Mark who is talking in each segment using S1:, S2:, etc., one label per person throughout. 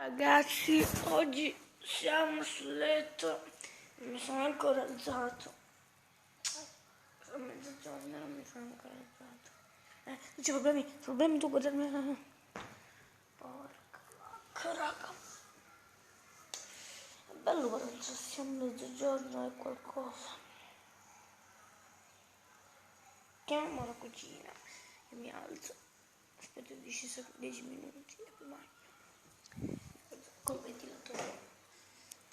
S1: Ragazzi, oggi siamo sul letto, non mi sono ancora alzato. Sono mezzogiorno e non mi sono ancora alzato. Non c'è problemi tu guardarmi. Porca vacca, raga. È bello quando già siamo mezzogiorno e qualcosa. Chiamiamo la cucina e mi alzo. Aspetto 10 minuti e poi mangio. Col ventilatore.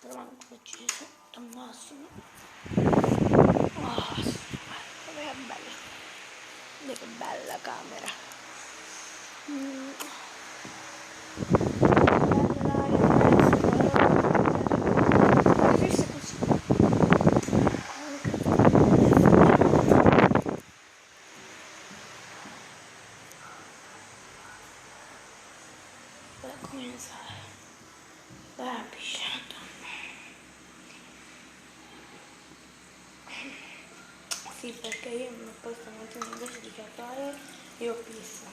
S1: Però manco acceso al massimo. Oh, che bella. Guarda che bella camera. Bella l'aria fresca. Così. Per cominciare. La pisciata. Sì, perché io poi stamattina invece di cacare io pisso.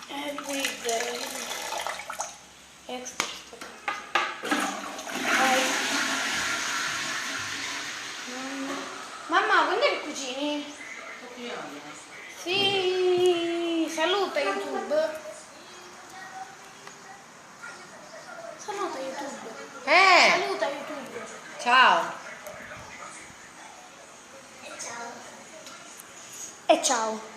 S1: Every day. Extra Mamma, quando è che cucini? Sì, saluta YouTube. Saluta YouTube. Saluta YouTube.
S2: Ciao.
S1: E ciao.